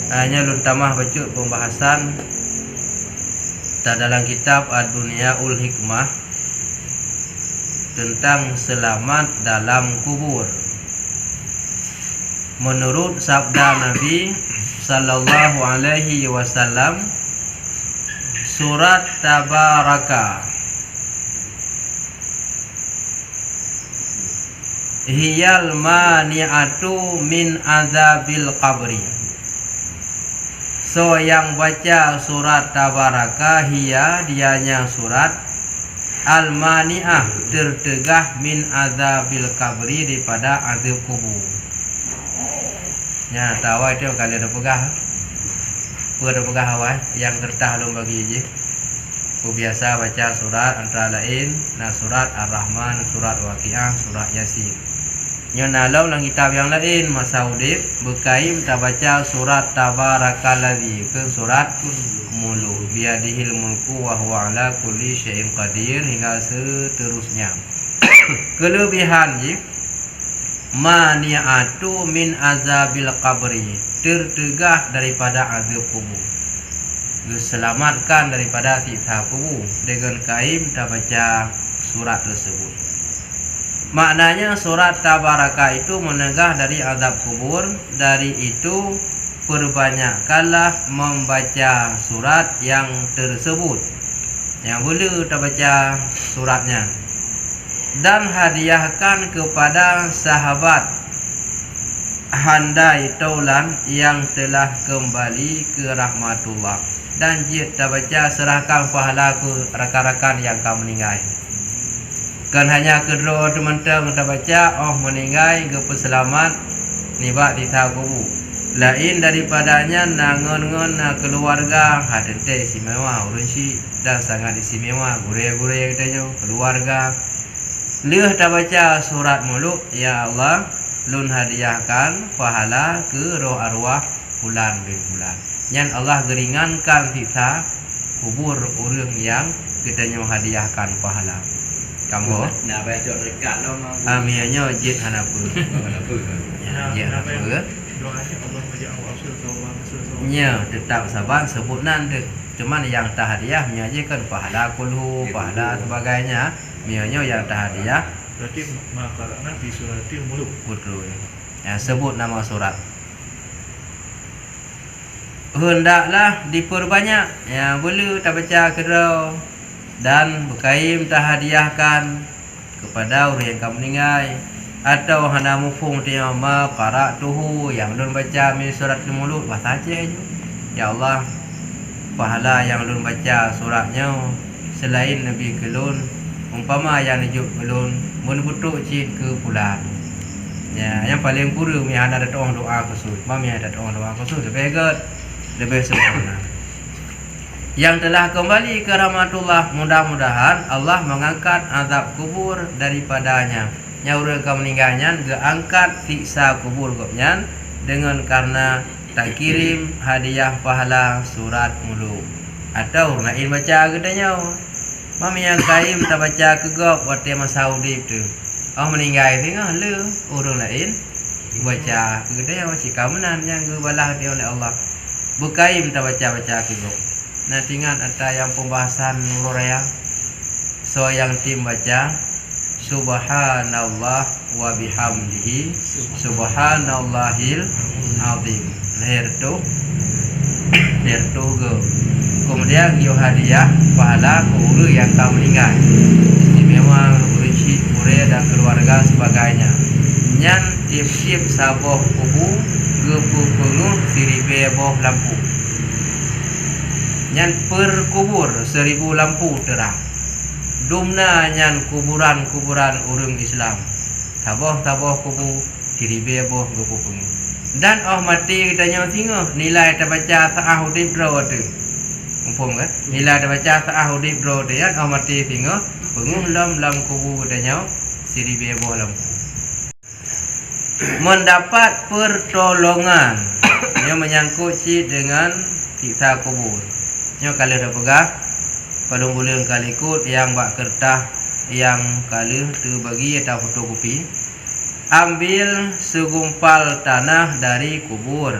hanya luntamah baca pembahasan dalam kitab Ad-Dunyaul Hikmah tentang selamat dalam kubur. Menurut sabda Nabi sallallahu alaihi wasallam, surat Tabaraka hiyal mani'atu min azabil qabri. So yang baca surat Tabaraka dianya surat al-mani'ah, tertegah min azabil qabri, daripada azab kubur. Ya, tahu itu kali ada pegah. Ada pegah awal yang kertas belum bagi je. Aku biasa baca surat antara lain surat Ar-Rahman, surat Waqiah, surat Yasin. Nyonalau lang kitab yang lain masa udip berkaim tak baca surat Tabarakalladzi ke surat Mulk, biadihil mulku wa huwa ala kulli syai'in qadir, hingga seterusnya. Kelebihan je mani'atu min azabil qabri, tertegah daripada azab kubur, diselamatkan daripada siksa kubur dengan kaim tak baca surat tersebut. Maknanya surat Tabaraka itu menegah dari azab kubur. Dari itu perbanyakkanlah membaca surat yang tersebut, yang boleh tak baca suratnya, dan hadiahkan kepada sahabat handai taulan yang telah kembali ke rahmatullah, dan jika tak baca serahkan pahala ke rakan-rakan yang kamu meninggal. Kan hanya kedua teman-teman tak baca meninggal ke peselamat nibak di kubur. Lain daripadanya nangon-ngon keluarga hadente istimewa urunsi dan sangat istimewa gure-gure katanya keluarga. Leh tak baca surat Mulk, ya Allah lun hadiahkan pahala ke roh arwah fulan bin fulan. Yang Allah geringankan siksa kubur orang yang kitanya hadiahkan pahala. Kamu nak baca dekat lo mau. Aminnya jid hanapu. Ya, hanapu. Nya tetap sabar sebutan tu. Cuman yang tak hadiah menyajikan pahala kulhu, pahala sebagainya. Mianya yang tak hadiah berarti makarana di suratil Mulk. Betul. Ya, sebut nama surat. Hendaklah diperbanyak. Ya, boleh tak baca kedau dan berkaim tak hadiahkan kepada orang yang kamu meninggal, atau hana mufung dia ma qara'tuhu yang lun baca min surat Mulk bahasa Aceh je. Ya Allah, pahala yang lun baca suratnya selain Nabi kelun, umpama yang nijuk kelun mun butuk cid ke pulang. Ya, yang paling kurang mi ada doa khusus. Mami ada doa khusus lebih sempurna. Yang telah kembali ke rahmatullah, mudah-mudahan Allah mengangkat azab kubur daripadanya. Nyaura kamu meninggalnya geangkat siksa kubur gopnya dengan karena tak kirim hadiah pahala surat Mulk. Atau lain baca gedanya mami yang kaim tak baca ke gop waktu masa udip tu. Meninggal tengah le orang lain baca gedanya masih kamunan yang gebalah dia oleh Allah. Bukaim tak baca ke gop. Nah, tinggal ada yang pembahasan Nurul Raya. So yang tim baca subhanallah wa bihamdihi subhanallahil azim. Lahir tu go. Kemudian yo hadiah pahala ke orang yang kamu meninggal. Istimewa urisi murid dan keluarga sebagainya. Nyan tip-tip saboh kubu gepu penguh siribe boh lampu. Nyan per kubur 1000 lampu terang. Dumna nyan kuburan-kuburan orang Islam. Taboh kubur siribe boh gepu penguh. Dan mati katanya singa nilai tak baca saah udip draw tu. Umpam kan? Nilai tak baca saah udip draw tu kan mati singa penguh lam kubur katanya siribe boh lampu. Mendapat pertolongan yang menyangkut dengan siksa kubur. Nyo kalau dah pegah padung bulan kali ikut yang bak kertas yang kali tu bagi atau fotokopi, ambil segumpal tanah dari kubur,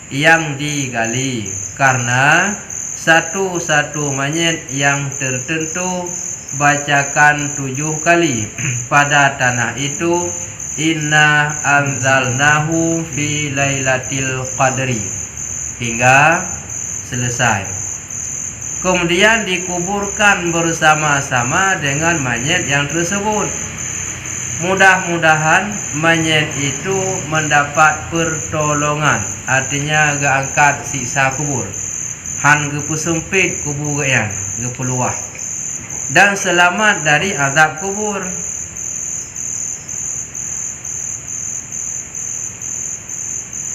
yang digali, karena satu-satu mayit yang tertentu bacakan 7 kali pada tanah itu, inna anzalnahu fi lailatul qadri, hingga selesai. Kemudian dikuburkan bersama-sama dengan mayit yang tersebut. Mudah-mudahan mayit itu mendapat pertolongan, artinya angkat siksa kubur. Han ge sempit kubur yang ge peluah, dan selamat dari azab kubur.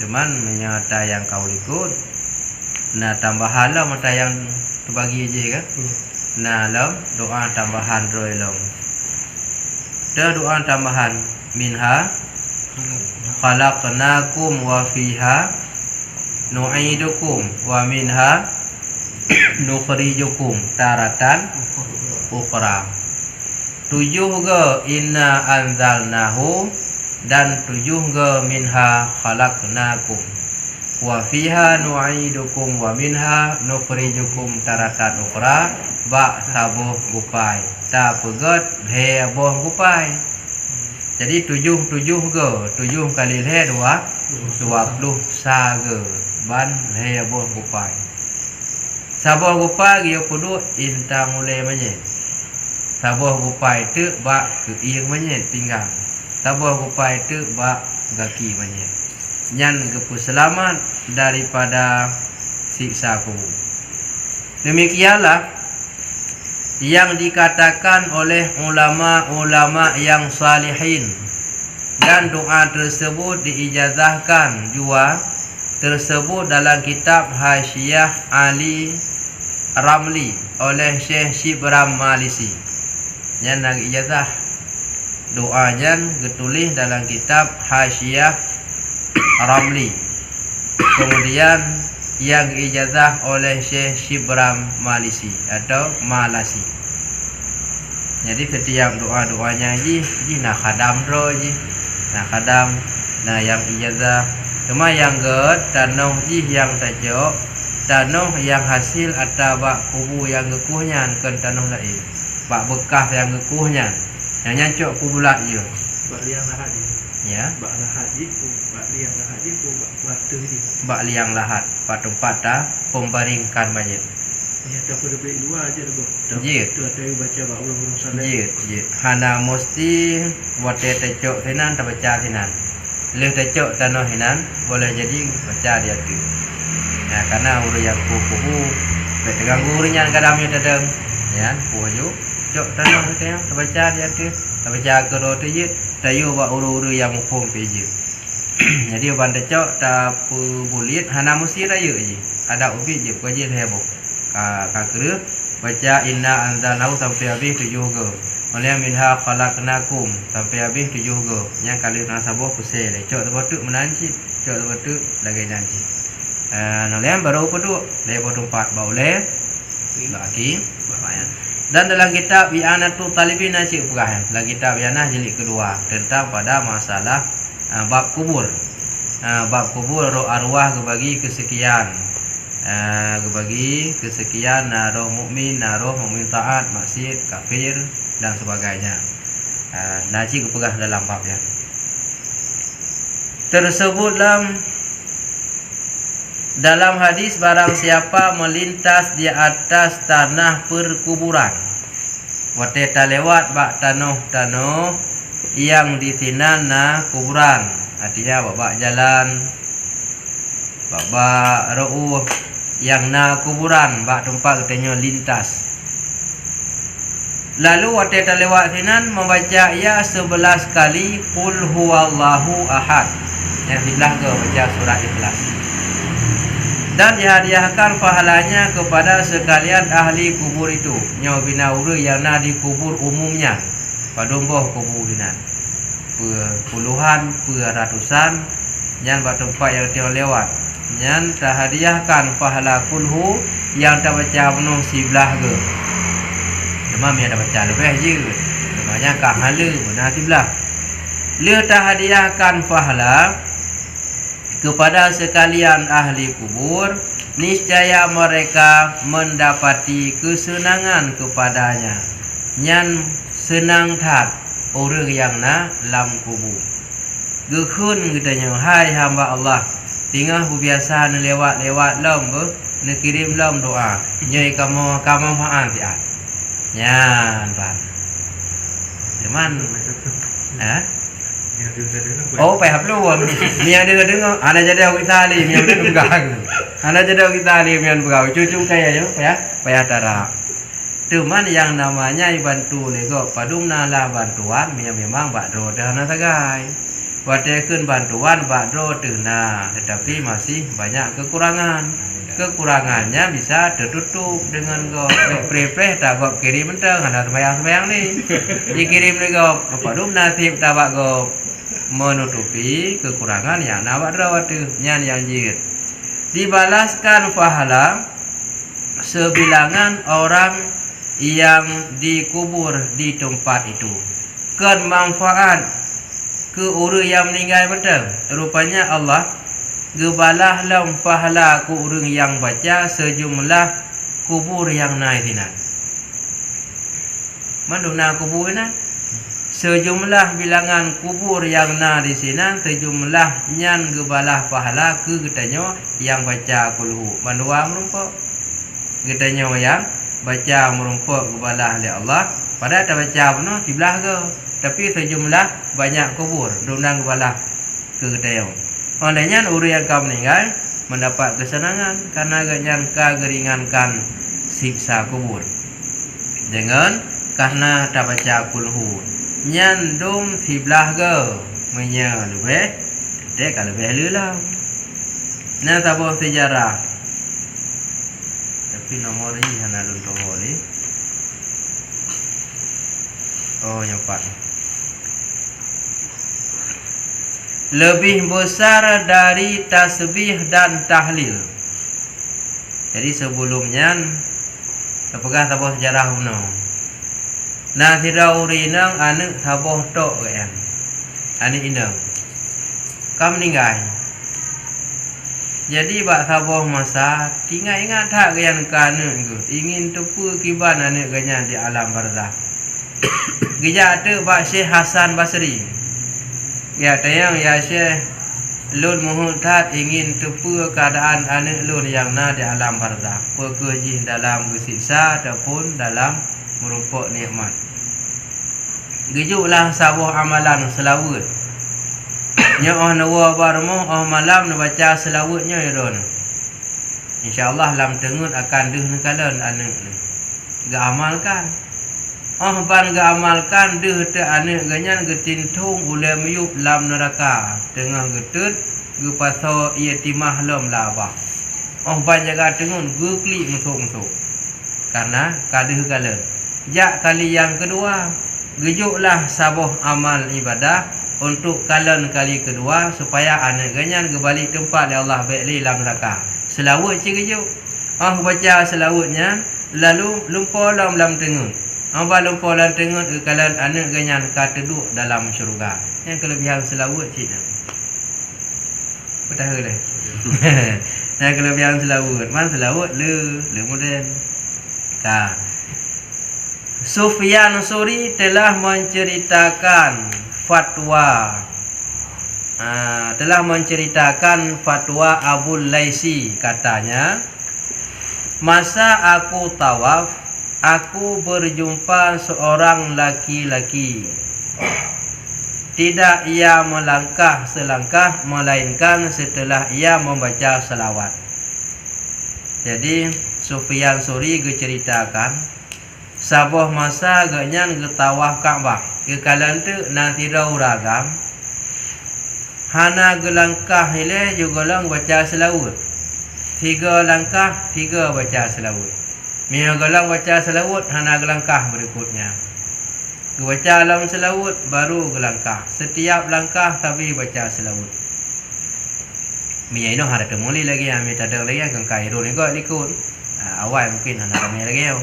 Cuman menyata yang kau ikut, nah tambahan lah mata yang terbagi je kan. Nah lam doa tambahan roy long. Dah doa tambahan, minha khalaqnakum wa fiha nu'idukum wa minha nukhrijukum taratan ukhra. 7 ge inna anzalnahu, dan 7 ge minha khalaqnakum wa fiha nu'idukum wa minha nukhrijukum taratan ukhra. Ba sabuh gupai ta pegat he boh gupai. Jadi 7 ge 7 kali he 20 sage ban he boh gupai. Sabuh gupai dia kudu inta mulai manyet. Sabuh gupai tu ba ke ieng manyet pinggang. Sabuh gupai tu ba kaki manyet. Nyan gepu selamat daripada siksa kubur. Demikianlah yang dikatakan oleh ulama-ulama yang salihin, dan doa tersebut diijazahkan juga tersebut dalam kitab Hasyiah Ali Ramli oleh Syekh Shibram Malisi. Yang nak ijazah doanya ditulis dalam kitab Hasyiah Ramli, kemudian yang ijazah oleh Syekh Shibram Malisi atau Malasi. Jadi setiap doa-doanya ji nak khadam ro ji. Nak khadam, nah yang ijazah. Cuma yang ged tanah ji yang tajok, tanah yang hasil atau bak kubu yang gekuhnya kan tanah lain. Bak bekas yang gekuhnya. Yang nyancok kubulat je. Bak liang lahat je. Ya. Bak lahat je, bak liang lahat je, bak tu je. Bak liang lahat, bak tempat dah pembaringkan mayit. Ya, tak perlu beli dua aja tu. Jit. Tu ada baca bak ulun-ulun saleh. Jit. Hana mesti buat tecok tenan tak baca tenan. Leh tecok tanah tenan boleh jadi baca dia tu. Ya, karena uru yang kuku terganggu urunya kadang dia tadang. Ya, puju cok tanah tenan tak baca dia tu. Tak baca kero tu je. Tayu buat uru-uru yang hukum peje. Jadi ban tecok tak bulit hana mesti raya je. Ada ubit je pergi heboh. Ka kira baca inna anzalnahu sampai habis 7 ge. Oleh minha khalaqnakum sampai habis 7 ge. Yang kali nak sabuh pusing lecok tu menanci, cok tu lagi nanci. Nolem baru pedu, lepo tempat boleh lagi banyak. Dan dalam kitab I'anatul Talibin Syekh Ibrahim, dalam kitab I'anah jilid kedua tentang pada masalah bab kubur. Bab kubur roh arwah kebagi kesekian. Kebagi kesekian roh mukmin, roh mukmin taat, maksiat, kafir dan sebagainya. Naji kepegah dalam babnya. Tersebut dalam hadis, barang siapa melintas di atas tanah perkuburan, wateta lewat bak tanah yang di tinana kuburan, artinya bak jalan, bak rauh yang na kuburan, bak tempat katanya lintas. Lalu wateta lewat tinan membaca ia 11 kali qul huwallahu ahad. Yang sebelah ke baca surah Ikhlas. Dan dihadiahkan pahalanya kepada sekalian ahli kubur itu. Nyaw bina ura yang nak dikubur umumnya. Padumboh kubur hinan. Puluhan, ratusan. Yang bertempat yang tiada lewat. Yang terhadiahkan pahala kulhu yang tak baca penuh sebelah ke. Cuma yang tak baca lebih je. Namanya kahala benar sebelah. Dia terhadiahkan pahala kepada sekalian ahli kubur, niscaya mereka mendapati kesenangan kepadanya. Nyan senang tat orang yang na lam kubur. Gekun katanya, hai hamba Allah, tinggal biasa lewat lom ber, nak kirim lom doa. Nyai kamu faham siat. Nyan ban. Cuman Yang dia dengar oh payah belum. Mian dengar ana jadi orang Itali, mian dengar. Ana jadi orang Itali mian berau. Cucu kaya yo payah tara. Cuman yang namanya bantu lego padumna lah bantuan memang bakdo dah na tagai. Watekeun bantuan bakdo teuna, tetapi masih banyak kekurangan. Kekurangannya bisa tertutup dengan go pre-pre tak go kirim menteng ana sembayang ni. Dikirim lego padumna tip tabak go menutupi kekurangan yang nawak rawatu nyan yang jir. Dibalaskan pahala sebilangan orang yang dikubur di tempat itu. Kan manfaat ke orang yang meninggal betul. Rupanya Allah gebalah lam pahala ku orang yang baca sejumlah kubur yang naik dinan. Manduna kubur na? Sejumlah bilangan kubur yang na di sini sejumlah nyan gebalah pahala ke getanyo yang baca kulhu. Mandua merumpok getanyo yang baca merumpok gebalah oleh Allah. Pada tak baca penuh sebelah ke. Tapi sejumlah banyak kubur dunang gebalah ke getanyo. Olehnya orang yang kau meninggal mendapat kesenangan karena ganyan kageringankan siksa kubur. Dengan karena tak baca kulhu. Nyandum sebelah ke menya lebih dek kalau lebih lelah. Nah tabung sejarah. Tapi nomor ini hana luntung boleh. Oh nyopat. Lebih besar dari tasbih dan tahlil. Jadi sebelumnya apakah tabung sejarah kuno? Nah tidak urinang anak saboh tok kan. Anak inang. Kamu meninggal. Jadi bak saboh masa tinggal ingat tak yang kana ke ingin tepu kiban anak ganyan di alam barzah. Gija tu bak Syekh Hasan Basri. Ya tayang ya Syekh lun muhudhat ingin tepu keadaan anak lun yang na di alam barzah. Perkejih dalam kesiksa ataupun dalam merumpuk nikmat. Gejuklah sabuh amalan selawat. Nya nawa barmo malam nak baca selawatnya ya don. Insya-Allah lam tengut akan deuh nekalan anak ni. Ga amalkan. Ban ga amalkan deuh te anak ganyan getintung ule meyup lam neraka. Tengah getut ge paso yatimah lam labah. Ban jaga tengun ge klik musuk-musuk. Karena kadeuh kalan. Jak kali yang kedua, gejuklah sabuh amal ibadah untuk kalian kali kedua supaya anak ganyan kembali tempat yang Allah baik dalam neraka. Selawat si gejuk. Baca selawatnya lalu lumpur dalam tengut. Ba lumpur dalam tengut kalian anak ganyan ka duduk dalam syurga. Yang kelebihan selawat cik. Betul dah. Yang kelebihan selawat. Man selawat le moden. Ka Sufyan Suri telah menceritakan fatwa Abu Laisi, katanya, masa aku tawaf aku berjumpa seorang laki-laki, tidak ia melangkah selangkah melainkan setelah ia membaca selawat. Jadi Sufyan Suri ceritakan sabuh masa ganyan getawah Kaabah. Kekalan tu nanti rau ragam. Hana gelangkah ile juga lang baca selawat. 3 langkah 3 baca selawat. Mia gelang baca selawat hana gelangkah berikutnya. Baca alam selawat baru gelangkah. Setiap langkah tapi baca selawat. Mia ino ada temuli lagi ami tak ada lagi kan Kairo ni kau likut. Awal mungkin hana ramai lagi yo.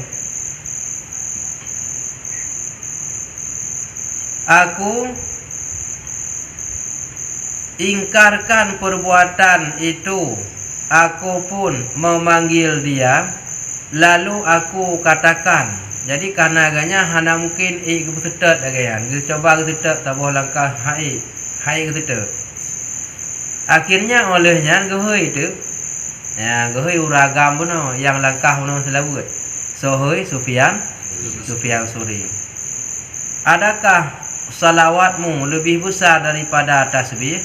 ingkarkan perbuatan itu. Aku pun memanggil dia, lalu aku katakan. Jadi karena agaknya hana mungkin kebetulan agayan. Kita coba kebetulan tabuh langkah hai kebetulan. Akhirnya olehnya gehoi itu. Ya, gehoi uragam puno yang langkah puno selawut. Sohoi Sufyan Suri. Adakah salawatmu lebih besar daripada tasbih?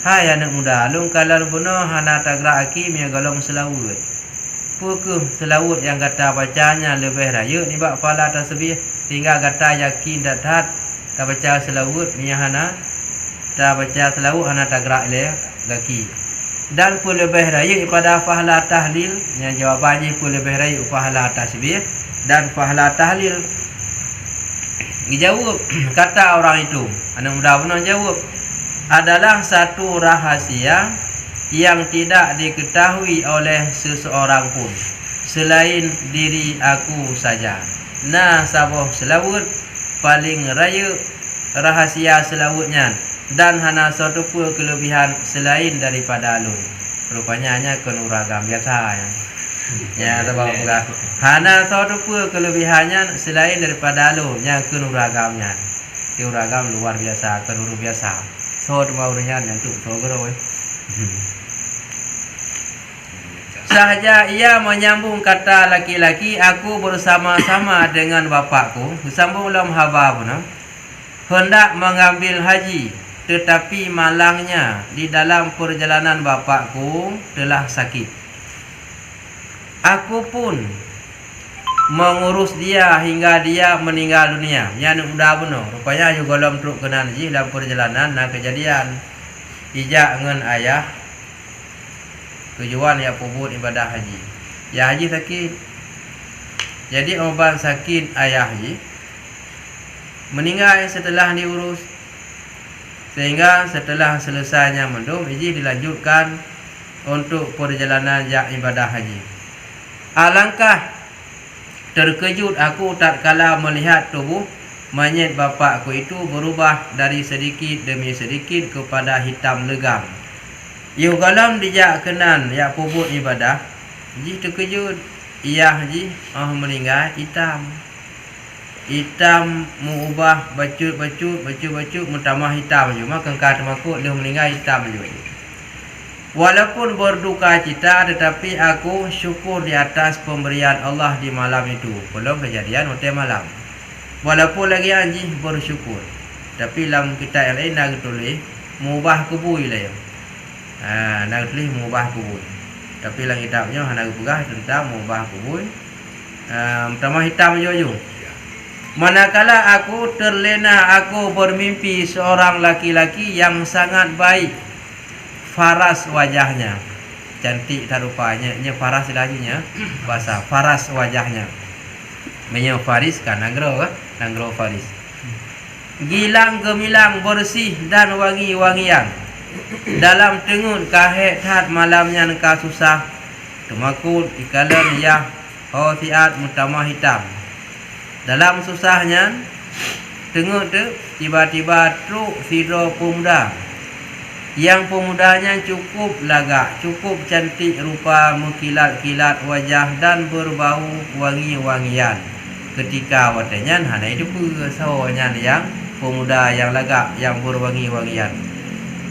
Hai anak muda, lung kalau puno hana tagra aki mia golong selawut. Pukuh selawut yang kata bacanya lebih raya ni bak pala tasbih, tinggal kata yakin datat tak baca selawut mia hana tak baca selawut hana tagra le gaki. Dan pun lebih raya pada pahala tahlil, yang jawabannya pun lebih raya pahala tasbih dan pahala tahlil. Dijawab kata orang itu, anak muda pun jawab, adalah satu rahasia yang tidak diketahui oleh seseorang pun selain diri aku saja. Nah, sabuh selawut paling raya rahasia selawutnya, dan hana satu pun kelebihan selain daripada alun. Rupanya hanya kenuragam biasa ya. Ya, tahu bukan. Hana satu pun kelebihannya selain daripada alun yang kenuragamnya. Kenuragam luar biasa, kenuru biasa. So maunya yang tu so geroi. Sahaja ia menyambung kata laki-laki, aku bersama-sama dengan bapakku, sambung dalam haba pun, hendak mengambil haji, tetapi malangnya di dalam perjalanan bapakku telah sakit. Aku pun mengurus dia hingga dia meninggal dunia. Yang muda benar. Rupanya juga dalam truk kenan haji dalam perjalanan nah kejadian ijak dengan ayah tujuan ya pubut ibadah haji. Ya haji sakit. Jadi obat sakit ayah haji meninggal setelah diurus. Sehingga setelah selesainya mendung haji dilanjutkan untuk perjalanan jak ibadah haji. Alangkah terkejut aku tatkala melihat tubuh mayit bapakku itu berubah dari sedikit demi sedikit kepada hitam legam. Yugalam dijak kenan ya pubut ibadah. Ji terkejut. Ia ji meninggal hitam. Hitam mengubah bacut mutamah hitam juga kengkar makut dia meninggal hitam juga. Walaupun berduka cita, tetapi aku syukur di atas pemberian Allah di malam itu. Belum kejadian hotel malam. Walaupun lagi anjing bersyukur, tapi dalam kitab yang lain nak tulis mengubah kubur lah. Nak tulis mengubah kubur. Tapi dalam kitabnya hanya berah tentang mengubah kubur. Pertama hitam juga. Manakala aku terlena, aku bermimpi seorang laki-laki yang sangat baik. Faras wajahnya, cantik tarupanya. Nya faras laginya bahasa faras wajahnya. Menyo faris kan nangro faris. Gilang gemilang bersih dan wangi-wangian. Dalam tengun kahet hat malamnya neka susah. Temakut ikalan ya tiat mutamah hitam. Dalam susahnya tengun tu tiba-tiba truk sidro pemuda. Yang pemudanya cukup lagak, cukup cantik rupa, mengkilat-kilat wajah dan berbau wangi-wangian. Ketika watanya hana itu pesawanya yang pemuda yang lagak, yang berwangi-wangian.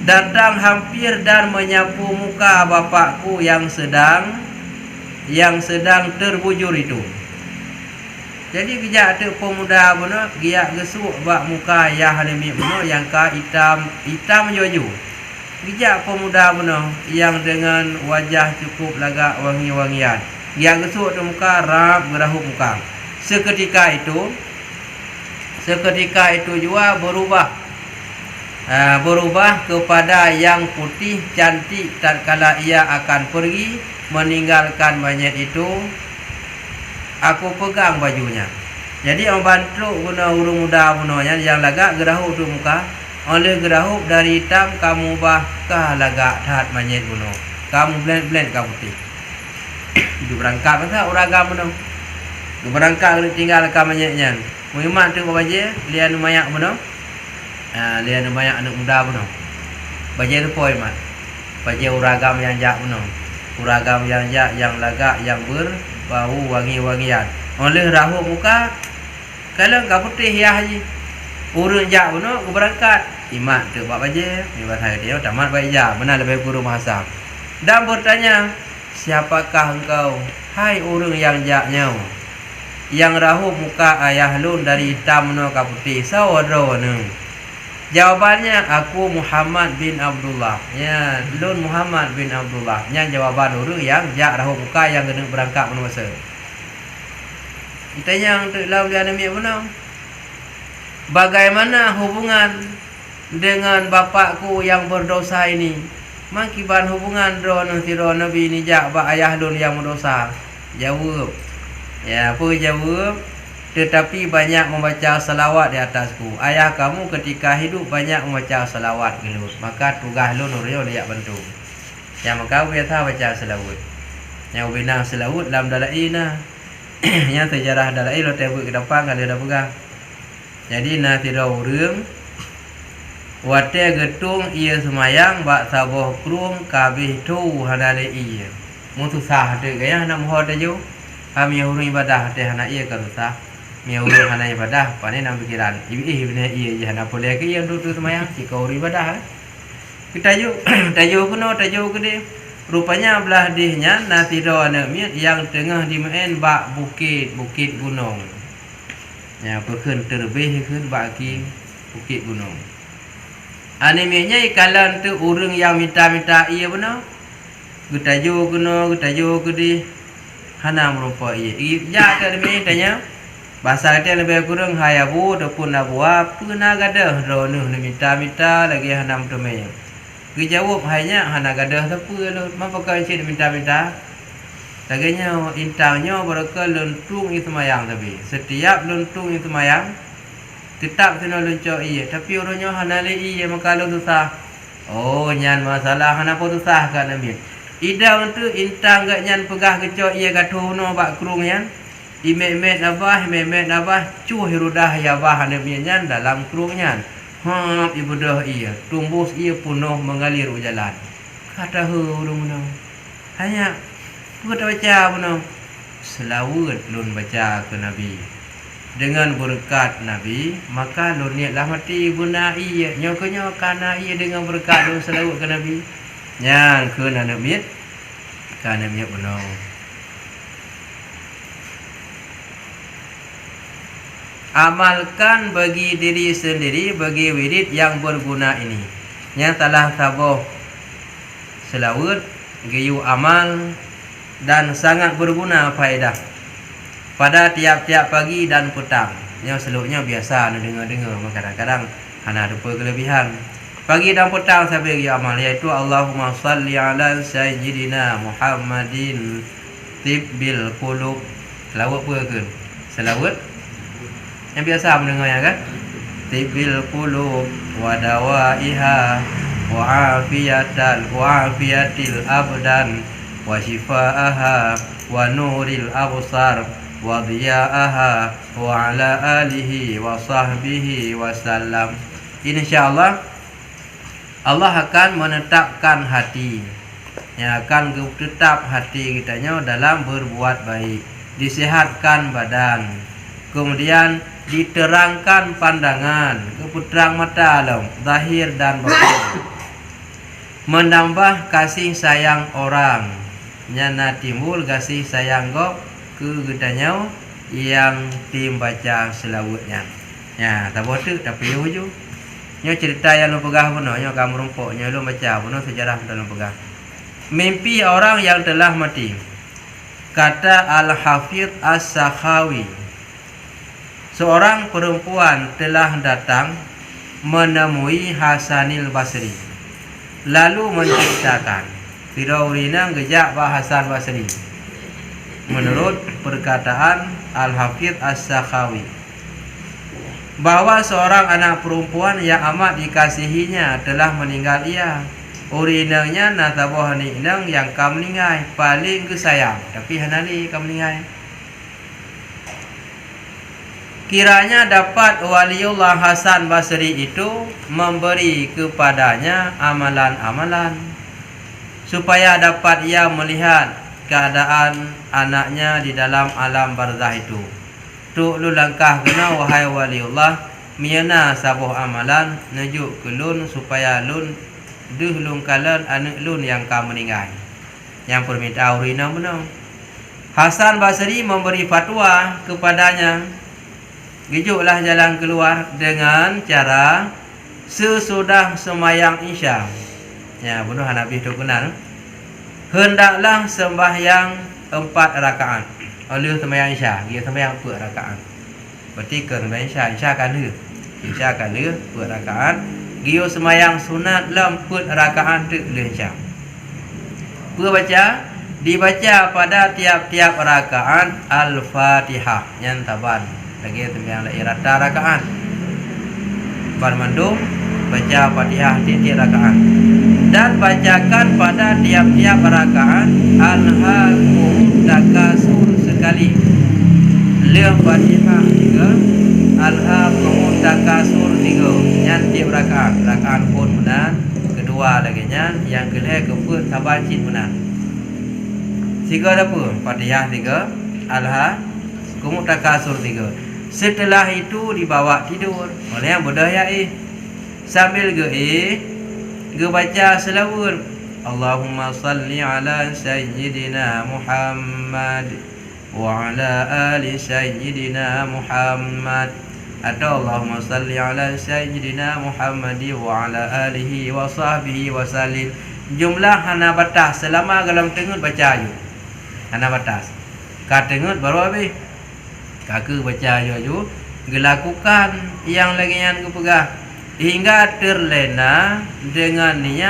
Datang hampir dan menyapu muka bapakku yang sedang terbujur itu. Jadi kejap tu pemuda benar, giak gesuk bak muka yang halimi benar yang ka hitam jojo. Bijak pemuda benar yang dengan wajah cukup lagak wangi-wangian. Yang gesuk tu muka rap gerahup muka. Seketika itu juga berubah kepada yang putih cantik tatkala ia akan pergi meninggalkan mayat itu. Aku pegang bajunya. Jadi orang bantu guna urung muda punanya yang lagak gerahup tu muka. Oleh gerahup dari hitam kamu bahkah lagak tahat mayat bunuh. Kamu blend kamu putih. Itu berangkat kan orang kamu bunuh. Itu berangkat tinggal kamu mayatnya. Muhimat tu baca lian mayat bunuh. Lian mayat anak muda bunuh. Baje tu poin mat. Baje uragam yang jak puno. Uragam yang jak, yang lagak, yang berbau wangi-wangian. Oleh rahu muka kalau enggak putih ya haji. Urang jak puno berangkat. Imat tu buat baje, ni bahasa dia tamat baik ja, benar lebih guru bahasa. Dan bertanya, siapakah engkau? Hai urang yang jaknya. Yang rahu muka ayah lun dari hitam no ke putih sawadro no. Jawabannya aku Muhammad bin Abdullah. Ya, lun Muhammad bin Abdullah. Nya jawaban urang yang jak rahu muka yang kena berangkat masa. Tanya untuk lawan dia nami mana? Bagaimana hubungan dengan bapakku yang berdosa ini? Makiban hubungan drone siro nabi ni jak ba ayah lun yang berdosa. Jawab. Ya, apa jawab? Tetapi banyak membaca salawat di atasku. Ayah kamu ketika hidup banyak membaca salawat gelut. Maka tugas lun urang dia bantu. Yang maka biasa baca salawat. Yang bina salawat dalam dalai nah. Yang sejarah dalai lo tebuk ke depan kalau dah pegang. Jadi na tidak urang wate getung ia semayang bak saboh krung kabeh tu hanale ia. Mutu sah de gaya nak mohon de jo. Kami urang ibadah de hana ia ka sah. Mi urang hana ibadah pane nang pikiran. Ibi ibne ia je hana boleh ke ia tu semayang jika urang ibadah. Kita jo tajo kuno tajo gede. Rupanya belah dihnya na tidak ana miat yang tengah di main bak bukit gunung. Ya berkeun terbih keun baki bukit gunung. Animenya ikalan tu urang yang minta-minta ia benar. Getajo gede hana merupa ia. Ya tak demi tanya. Bahasa dia lebih kurang hayabu ataupun abua puna gadah ronuh minta-minta lagi hana temai. Dijawab hanya hana gadah siapa lu. Mampu kau cik minta-minta. Laganya intangnya beraka lentung itu mayang tapi. Setiap lentung itu mayang tetap kena luncur ia. Tapi orangnya hana le ia maka lu susah. Oh nyan masalah hana pun susah kan ambil. Ida untuk intang gak nyan pegah kecok ia katu no bak krung nyan. Imet abah cuh hirudah ya bah hana nyan dalam krung nyan. Ibadah ia tumbus ia penuh mengalir jalan. Kata urang no. Hanya kita baca benar selawat lun baca ke Nabi. Dengan berkat Nabi maka lun niatlah mati guna ia nyokonya kana ia dengan berkat lun selawat ke Nabi. Yang ke nak miat kana miat benar. Amalkan bagi diri sendiri bagi wirid yang berguna ini. Yang telah taboh selawat gayu amal dan sangat berguna faedah pada tiap-tiap pagi dan petang. Yang seluruhnya biasa nak dengar-dengar kadang-kadang hana ada kelebihan. Pagi dan petang saya bagi amal iaitu Allahumma salli ala sayyidina Muhammadin tibbil qulub. Selawat apa ke? Selawat yang biasa mendengar ya kan? Tibbil qulub wa dawaiha wa afiyatil abdan wa shifaaha wa nuril absar wa diyaaha wa ala alihi wa sahbihi wa sallam. Insyaallah Allah akan menetapkan hati. Yang akan tetap hati kitanya dalam berbuat baik. Disehatkan badan. Kemudian diterangkan pandangan, keputerang mata alam, zahir dan batin. Menambah kasih sayang orang. Nyana timbul kasih sayang go ke gedanya yang tim baca selawatnya. Ya, tak bodoh tapi yo. Nyo cerita yang lu pegah puno, nyo kamu rumpuk, nyo lu baca puno sejarah dalam pegah. Mimpi orang yang telah mati. Kata Al-Hafidh As-Sakhawi. Seorang perempuan telah datang menemui Hasanil Basri. Lalu menceritakan Firaurina ngejak Hasan Basri. Menurut perkataan Al-Hafidh As-Sakhawi, bahwa seorang anak perempuan yang amat dikasihinya telah meninggal ia. Urinanya natabah ni nang yang kam meninggal paling kesayang. Tapi hanali kam meninggal. kiranya dapat Waliullah Hasan Basri itu memberi kepadanya amalan-amalan supaya dapat ia melihat keadaan anaknya di dalam alam barzah itu. Tu lu langkah kena wahai Waliullah miana sabuh amalan nejuk ke lun supaya lun duh lun kalan anak lun yang ka meninggal. Yang permintaan urina menang. Hasan Basri memberi fatwa kepadanya. Gijuklah jalan keluar dengan cara sesudah semayang Isya. Ya, benar Nabi itu kenal. Hendaklah sembahyang 4 rakaat. Oleh sembahyang Isya, dia sembahyang 4 rakaat. Berarti ke sembahyang Isya kan dia. Isya kan dia 4 rakaat. Dia sembahyang sunat dalam 4 rakaat tu oleh Isya. Apa baca? Dibaca pada tiap-tiap rakaat Al-Fatihah yang taban. Lagi sembahyang rata rakaat. Barmandum baca Fatihah tiap rakaat. Dan bacakan pada tiap-tiap rakaat Al-Haakumut Takasur sekali. Lihat Fatihah 3, Al-Haakumut Takasur 3. Yang tiap rakaat. Rakaat pun menang. Kedua lagi yang kedua keput taban cin menang. 3 apa? Fatihah 3, Al-Haakumut Takasur 3. Setelah itu dibawa tidur oleh yang budaya sambil ge baca selawat Allahumma salli ala sayyidina Muhammad wa ala ali sayyidina Muhammad, atau Allahumma salli ala sayyidina Muhammad wa ala alihi wa sahbihi wa sallim. Jumlah hana batas selama dalam tengut baca ayu hana batas ka tengut baru habis kaku baca ayu gelakukan yang lagi yang kepegah hingga terlena dengan niat